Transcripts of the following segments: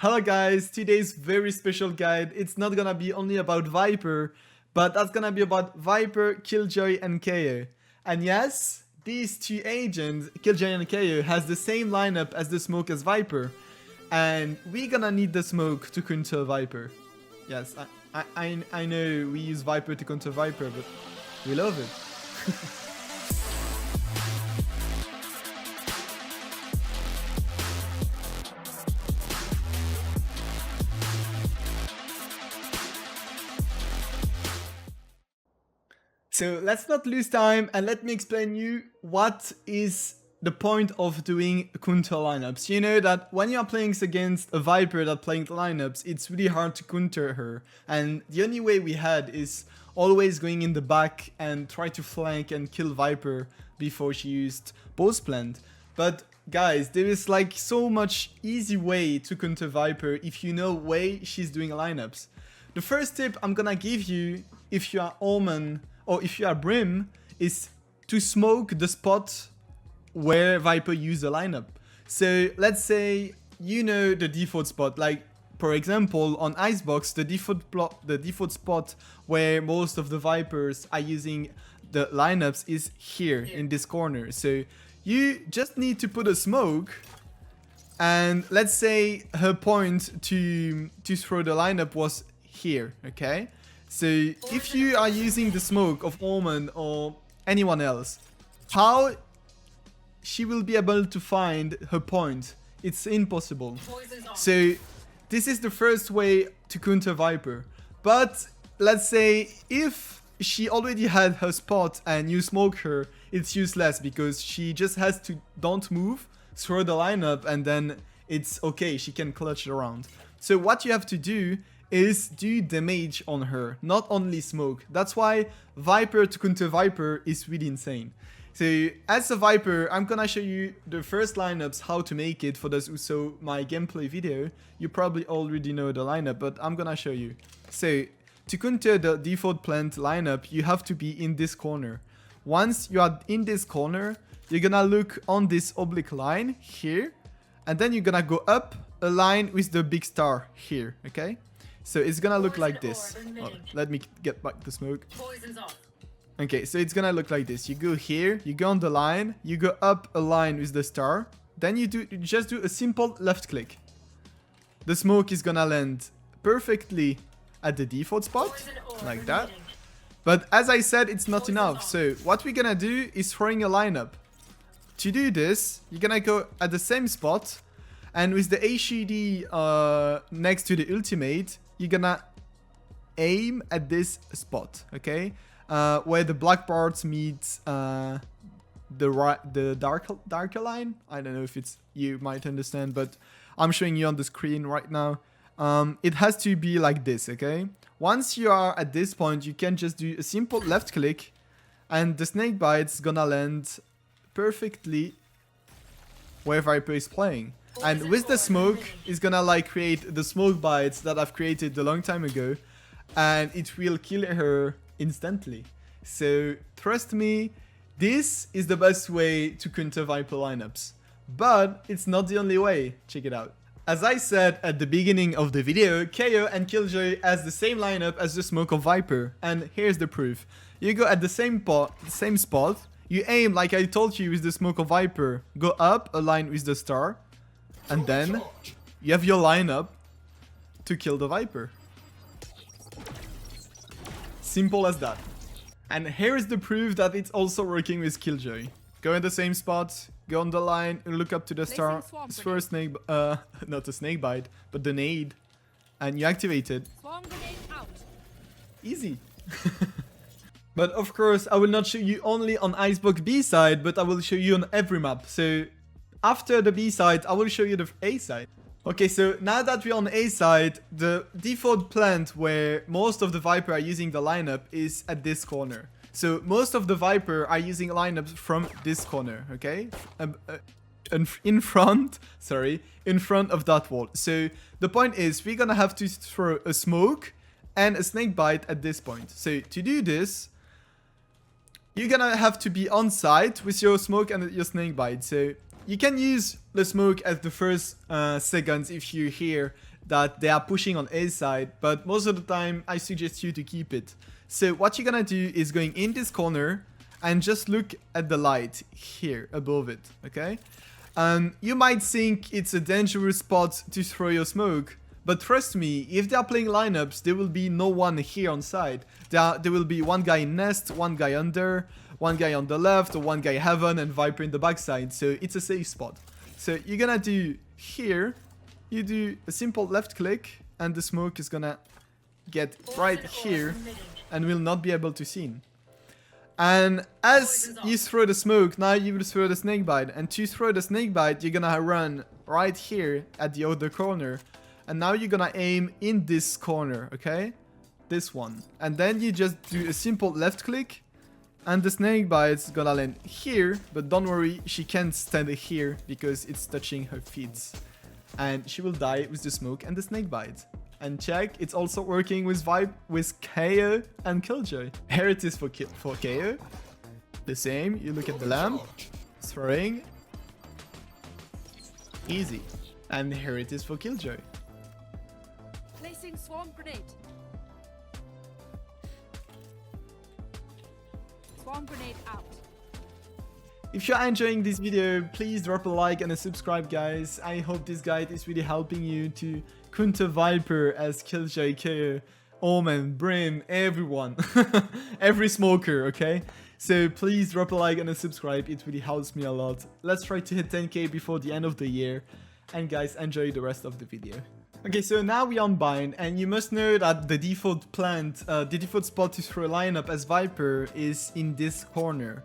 Hello guys, today's very special guide. It's not gonna be only about Viper, but that's gonna be about Viper, Killjoy and KO. And yes, these two agents, Killjoy and KO, has the same lineup as the smoke as Viper. And we're gonna need the smoke to counter Viper. Yes, I know we use Viper to counter Viper, but we love it. So let's not lose time and let me explain you what is the point of doing counter lineups. You know that when you're playing against a Viper that playing lineups, it's really hard to counter her. And the only way we had is always going in the back and try to flank and kill Viper before she used both plant. But guys, there is like so much easy way to counter Viper if you know way she's doing lineups. The first tip I'm gonna give you if you are Omen or if you are Brim is to smoke the spot where Viper use the lineup. So let's say you know the default spot, like for example on Icebox, the default spot where most of the Vipers are using the lineups is here in this corner. So you just need to put a smoke, and let's say her point to throw the lineup was here, okay? So if you are using the smoke of Omen or anyone else, how she will be able to find her point? It's impossible. So this is the first way to counter Viper. But let's say if she already had her spot and you smoke her, it's useless because she just has to don't move, throw the lineup, and then it's okay, she can clutch around. So what you have to do is do damage on her, not only smoke. That's why Viper to counter Viper is really insane. So as a Viper, I'm gonna show you the first lineups, how to make it. For those who saw my gameplay video, you probably already know the lineup, but I'm gonna show you. So to counter the default plant lineup, you have to be in this corner. Once you are in this corner, you're gonna look on this oblique line here, and then you're gonna go up a line with the big star here, okay? So it's gonna look like this. Oh, let me get back the smoke. Okay, so it's gonna look like this. You go here, you go on the line, you go up a line with the star, then you just do a simple left click. The smoke is gonna land perfectly at the default spot, like that. But as I said, it's not enough. So what we're gonna do is throwing a lineup. To do this, you're gonna go at the same spot, and with the HUD next to the ultimate, you're gonna aim at this spot, okay? Where the black parts meet the darker line. I don't know if it's you might understand, but I'm showing you on the screen right now. It has to be like this, okay? Once you are at this point, you can just do a simple left click, and the snake bite's gonna land perfectly where Viper is playing. And with the smoke, it's gonna like create the smoke bites that I've created a long time ago, and it will kill her instantly. So trust me, this is the best way to counter Viper lineups. But it's not the only way. Check it out. As I said at the beginning of the video, KO and Killjoy has the same lineup as the smoke of Viper. And here's the proof. You go at the same spot, you aim like I told you with the smoke of Viper, go up, align with the star, and then you have your lineup to kill the Viper. Simple as that. And here is the proof that it's also working with Killjoy. Go in the same spot, go on the line, look up to the star, throw a snake, not a snake bite, but the nade, and you activate it. Easy. But of course, I will not show you only on Icebox B side, but I will show you on every map. So after the B side, I will show you the A side. Okay, so now that we're on A side, the default plant where most of the Viper are using the lineup is at this corner. So most of the Viper are using lineups from this corner, okay? In front of that wall. So the point is, we're gonna have to throw a smoke and a snake bite at this point. So to do this, you're gonna have to be on site with your smoke and your snake bite. So you can use the smoke at the first seconds if you hear that they are pushing on A side, but most of the time I suggest you to keep it. So what you're gonna do is going in this corner and just look at the light here above it, okay? You might think it's a dangerous spot to throw your smoke, but trust me, if they are playing lineups, there will be no one here on side. There will be one guy in nest, one guy under, one guy on the left, or one guy heaven, and Viper in the backside, so it's a safe spot. So you're gonna do here, you do a simple left click, and the smoke is gonna get right here, and will not be able to see. And as you throw the smoke, now you will throw the snakebite, and to throw the snakebite, you're gonna run right here at the other corner. And now you're gonna aim in this corner, okay? This one. And then you just do a simple left click. And the snakebite's gonna land here. But don't worry, she can't stand here because it's touching her feet. And she will die with the smoke and the snakebite. And check, it's also working with KO and Killjoy. Here it is for KO. The same, you look at the lamp. Throwing. Easy. And here it is for Killjoy. Placing swarm grenade. Swarm grenade out. If you're enjoying this video, please drop a like and a subscribe, guys. I hope this guide is really helping you to counter Viper as Killjoy, KO, Omen, Brim, everyone. Every smoker, okay? So please drop a like and a subscribe. It really helps me a lot. Let's try to hit 10k before the end of the year. And guys, enjoy the rest of the video. Okay, so now we unbind, and you must know that the default the default spot to throw a lineup as Viper is in this corner.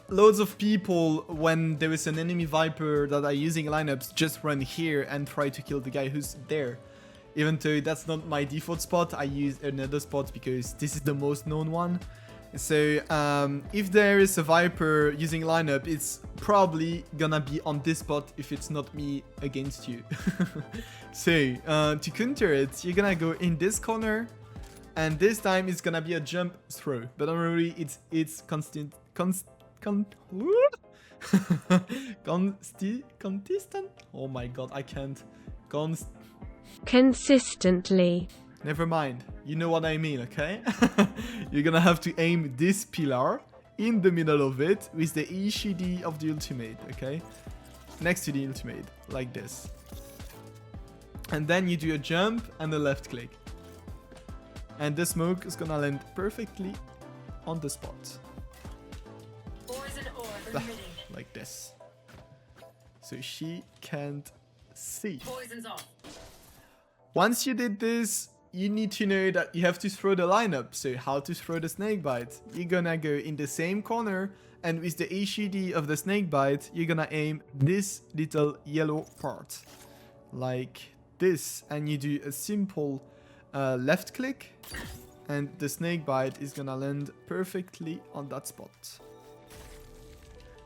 Loads of people, when there is an enemy Viper that are using lineups, just run here and try to kill the guy who's there. Even though that's not my default spot, I use another spot because this is the most known one. So if there is a Viper using lineup, it's probably gonna be on this spot if it's not me against you. So to counter it, you're gonna go in this corner, and this time it's gonna be a jump throw. But don't worry, it's consistent. Oh my god, I can't. Consistently. Never mind, you know what I mean, okay? You're gonna have to aim this pillar in the middle of it with the ECD of the ultimate, okay? Next to the ultimate, like this. And then you do a jump and a left click. And the smoke is gonna land perfectly on the spot. Like this. So she can't see. Once you did this, you need to know that you have to throw the lineup. So how to throw the snakebite? You're gonna go in the same corner, and with the HUD of the snakebite, you're gonna aim this little yellow part. Like this. And you do a simple left click, and the snakebite is gonna land perfectly on that spot.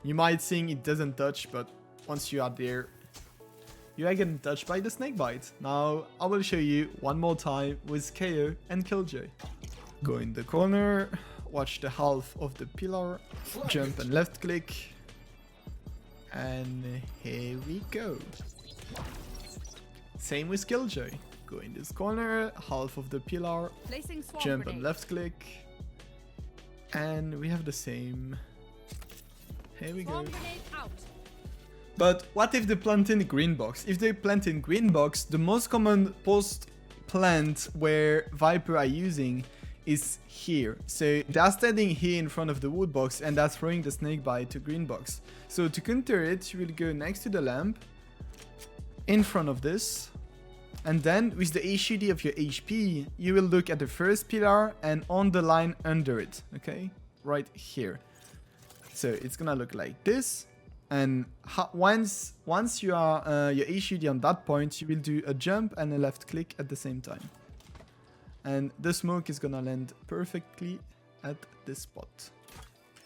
You might think it doesn't touch, but once you are there, you are getting touched by the snakebite. Now, I will show you one more time with KO and Killjoy. Go in the corner, watch the half of the pillar, jump and left click, and here we go. Same with Killjoy. Go in this corner, half of the pillar, jump and left click, and we have the same. Here we go. But what if they plant in green box? If they plant in green box, the most common post plant where Viper are using is here. So they are standing here in front of the wood box and they're throwing the snakebite to green box. So to counter it, you will go next to the lamp, in front of this, and then with the HUD of your HP, you will look at the first pillar and on the line under it, okay? Right here. So it's gonna look like this. And once you are your HUD on that point, you will do a jump and a left click at the same time. And the smoke is gonna land perfectly at this spot.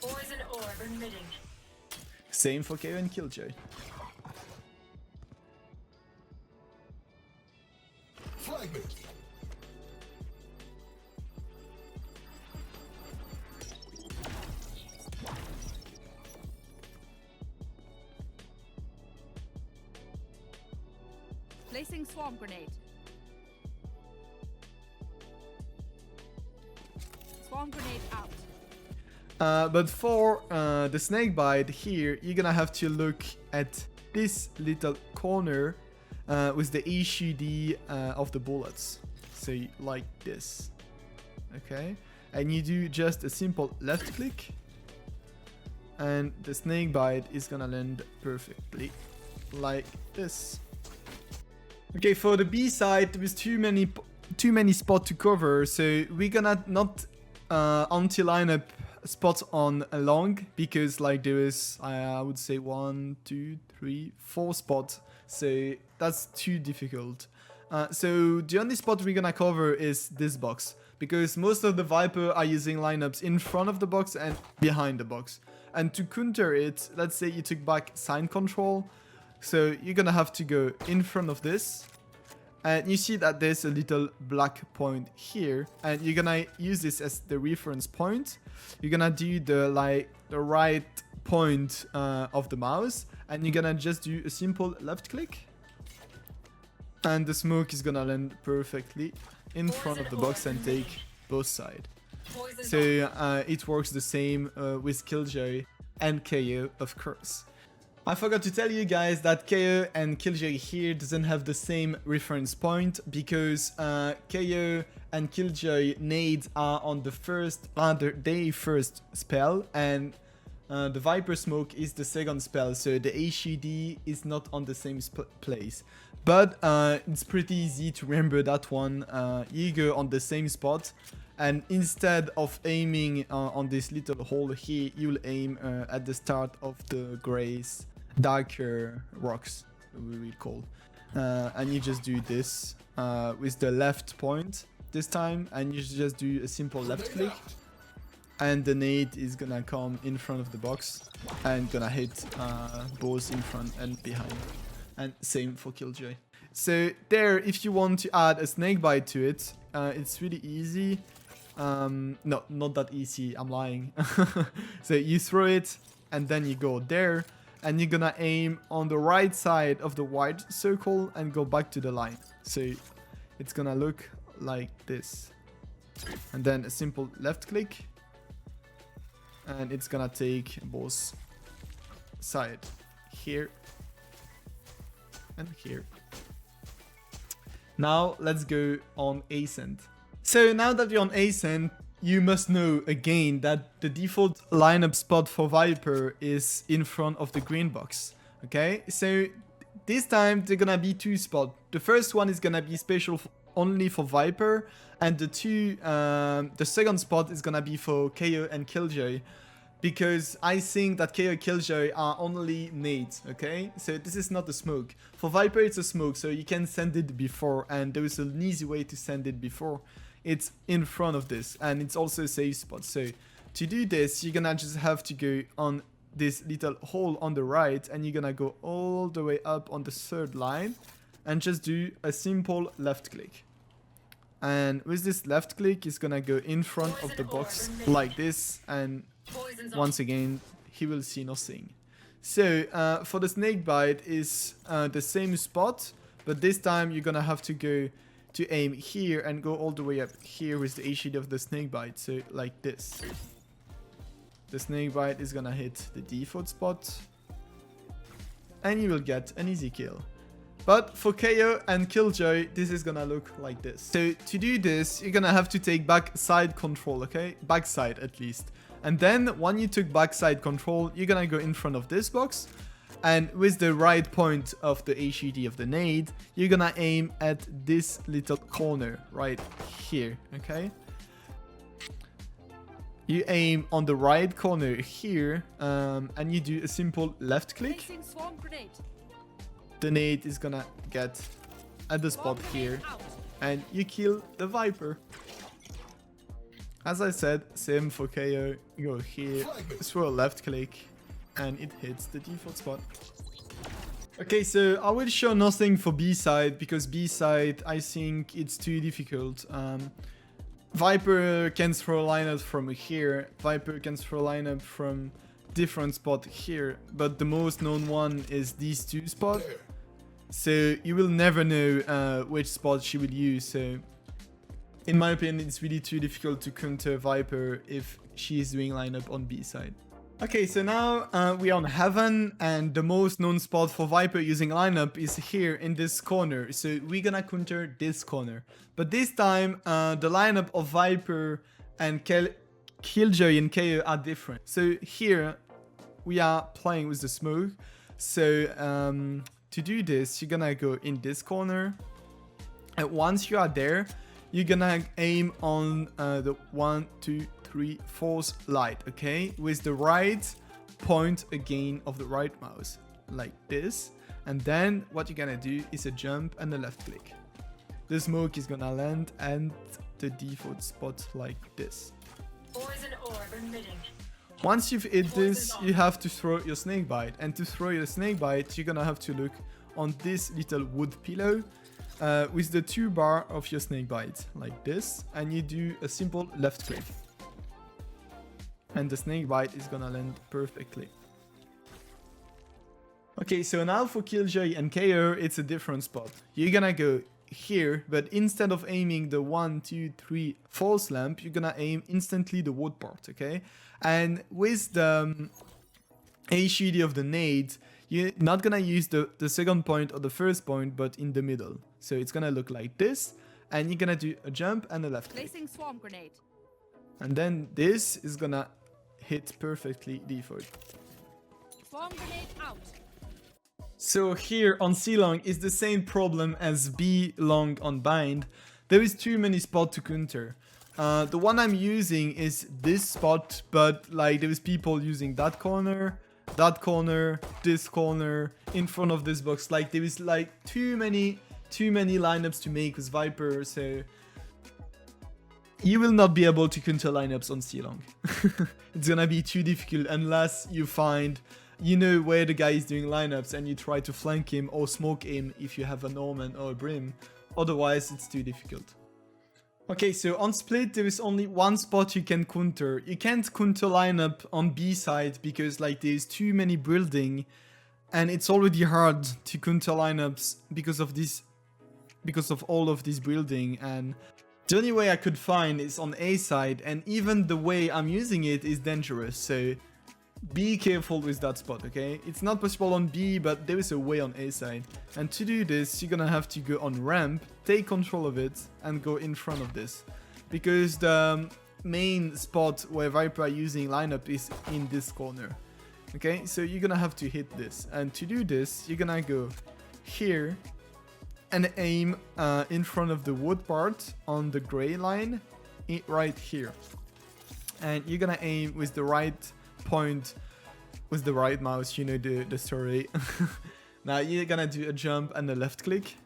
Poison orb emitting. Same for KO and Killjoy. Fragment. Placing swarm grenade. Swarm grenade out. But for the snake bite here, you're gonna have to look at this little corner with the HUD of the bullets. So like this. Okay? And you do just a simple left click. And the snake bite is gonna land perfectly. Like this. Okay, for the B side, there is too many spots to cover, so we're gonna not anti-line up spots on a long, because like there is, I would say 1, 2, 3, 4 spots, so that's too difficult. So the only spot we're gonna cover is this box, because most of the Viper are using lineups in front of the box and behind the box. And to counter it, let's say you took back side control, so you're gonna have to go in front of this. And you see that there's a little black point here, and you're gonna use this as the reference point. You're gonna do the right point of the mouse, and you're gonna just do a simple left click, and the smoke is gonna land perfectly in front of the box and take both sides. So it works the same with Killjoy and KO, of course. I forgot to tell you guys that KO and Killjoy here doesn't have the same reference point, because KO and Killjoy nades are on the first, their first spell, and the Viper Smoke is the second spell, so the HUD is not on the same place. But it's pretty easy to remember that one. You go on the same spot, and instead of aiming on this little hole here, you'll aim at the start of the grays, darker rocks, we will call. And you just do this with the left point this time, and you just do a simple left click, and the nade is gonna come in front of the box and gonna hit both in front and behind. And same for Killjoy. So there, if you want to add a snakebite to it, it's really easy. No, not that easy, I'm lying. So you throw it, and then you go there, and you're gonna aim on the right side of the white circle and go back to the line. So it's gonna look like this. And then a simple left click, and it's gonna take both sides, here and here. Now let's go on ascent. So now that you're on ascent, you must know again that the default lineup spot for Viper is in front of the green box. Okay, so this time there gonna be two spots. The first one is gonna be special only for Viper, and the second spot is gonna be for KO and Killjoy, because I think that KO Killjoy are only nades. Okay, so this is not a smoke. For Viper it's a smoke, so you can send it before, and there is an easy way to send it before. It's in front of this, and it's also a safe spot. So to do this, you're gonna just have to go on this little hole on the right, and you're gonna go all the way up on the third line and just do a simple left click. And with this left click, it's gonna go in front of the box like this, and once again, he will see nothing. So for the snake bite is the same spot, but this time you're gonna have to go to aim here and go all the way up here with the HUD of the snake bite. So like this. The snake bite is gonna hit the default spot, and you will get an easy kill. But for KO and Killjoy, this is gonna look like this. So to do this, you're gonna have to take back side control, okay? Backside at least. And then when you took backside control, you're gonna go in front of this box, and with the right point of the HUD of the nade, you're gonna aim at this little corner right here, okay? You aim on the right corner here, and you do a simple left click. Placing swarm grenade. The nade is gonna get at the spot here, and you kill the Viper. As I said, same for KO. You go here, throw a left click, and it hits the default spot. Okay, so I will show nothing for B side, because B side I think it's too difficult. Viper can throw a lineup from here. Viper can throw a lineup from different spot here, but the most known one is these two spots. So you will never know which spot she will use. So in my opinion, it's really too difficult to counter Viper if she is doing lineup on B side. Okay, so now we are on Heaven, and the most known spot for Viper using lineup is here in this corner. So we're gonna counter this corner. But this time, the lineup of Viper and Killjoy and KO are different. So here, we are playing with the smoke. So to do this, you're gonna go in this corner. And once you are there, you're gonna aim on the 1, 2, 3, 4th light, okay? With the right point again of the right mouse, like this. And then what you're gonna do is a jump and a left click. The smoke is gonna land and the default spot like this. Poison orb emitting. Once you've hit this, you have to throw your snakebite. And to throw your snakebite, you're gonna have to look on this little wood pillow with the 2 bar of your snakebite, like this. And you do a simple left click. And the snakebite is gonna land perfectly. Okay, so now for Killjoy and KO, it's a different spot. You're gonna go here, but instead of aiming the 1, 2, 3, 4th lamp, you're gonna aim instantly the wood part, okay? And with the HUD of the nade, you're not gonna use the second point or the first point, but in the middle. So it's gonna look like this, and you're gonna do a jump and a left click. Placing swarm grenade. And then this is gonna hit perfectly default. Swarm grenade out. So here on C long is the same problem as B long on bind. There is too many spots to counter. The one I'm using is this spot, but like there is people using that corner, this corner, in front of this box. Like there is like too many lineups to make with Viper, so you will not be able to counter lineups on C long. It's gonna be too difficult unless you find, you know, where the guy is doing lineups and you try to flank him or smoke him if you have an Omen or a Brim. Otherwise, it's too difficult. Okay, so on split, there is only one spot you can counter. You can't counter lineup on B side because like there's too many building and it's already hard to counter lineups because of all of this building. And the only way I could find is on A side, and even the way I'm using it is dangerous, so be careful with that spot, okay? It's not possible on B, but there is a way on A side. And to do this, you're gonna have to go on ramp, take control of it, and go in front of this. Because the main spot where Viper are using lineup is in this corner. Okay, so you're gonna have to hit this. And to do this, you're gonna go here and aim in front of the wood part on the gray line, right here. And you're gonna aim with the right point with the right mouse, you know the story. Now you're gonna do a jump and a left click,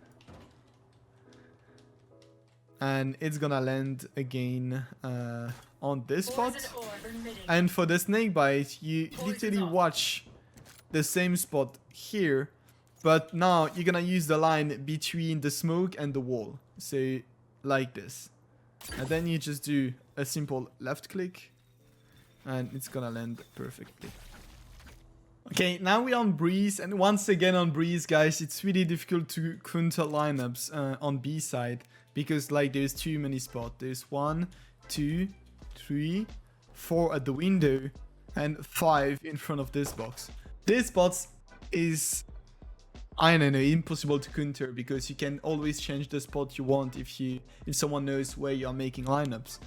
and it's gonna land again on this spot. And for the snake bite, you literally watch the same spot here, but now you're gonna use the line between the smoke and the wall, so like this. And then you just do a simple left click, and it's gonna land perfectly. Okay, now we're on Breeze, and once again on Breeze, guys, it's really difficult to counter lineups on B side, because like there's too many spots. There's 1, 2, 3, 4 at the window, and 5 in front of this box. This spot is, I don't know, impossible to counter, because you can always change the spot you want if someone knows where you are making lineups.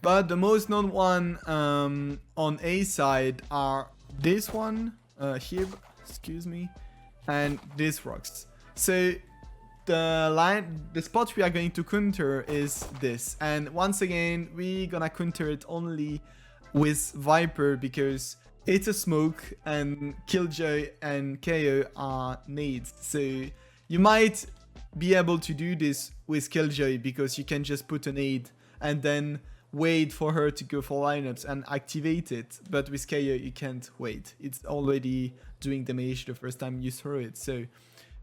But the most known one on A side are this one here, excuse me, and this rocks. So the spot we are going to counter is this, and once again we're gonna counter it only with Viper because it's a smoke and Killjoy and KO are nades. So you might be able to do this with Killjoy because you can just put a nade and then wait for her to go for lineups and activate it, but with KO you can't wait. It's already doing damage the first time you throw it. So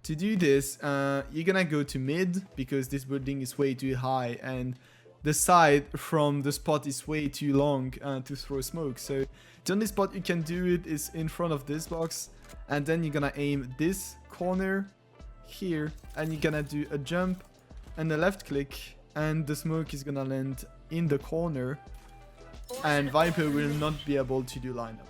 to do this, you're gonna go to mid because this building is way too high and the side from the spot is way too long to throw smoke. So the only spot you can do it is in front of this box, and then you're gonna aim this corner here, and you're gonna do a jump and a left click, and the smoke is gonna land in the corner, and Viper will not be able to do lineup.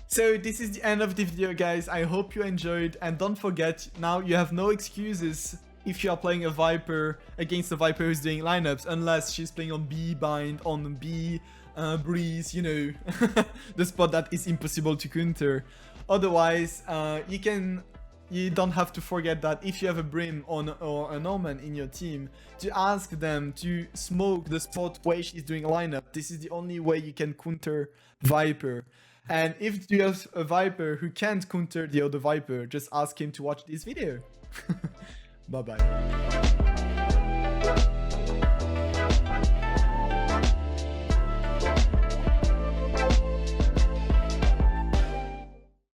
So this is the end of the video, guys. I hope you enjoyed, and don't forget, now you have no excuses if you are playing a Viper against a Viper who's doing lineups, unless she's playing on B bind, on B breeze, you know, the spot that is impossible to counter. Otherwise, you don't have to forget that if you have a Brim or an Omen in your team, to ask them to smoke the spot where she's doing lineup. This is the only way you can counter Viper. And if you have a Viper who can't counter the other Viper, just ask him to watch this video. Bye bye.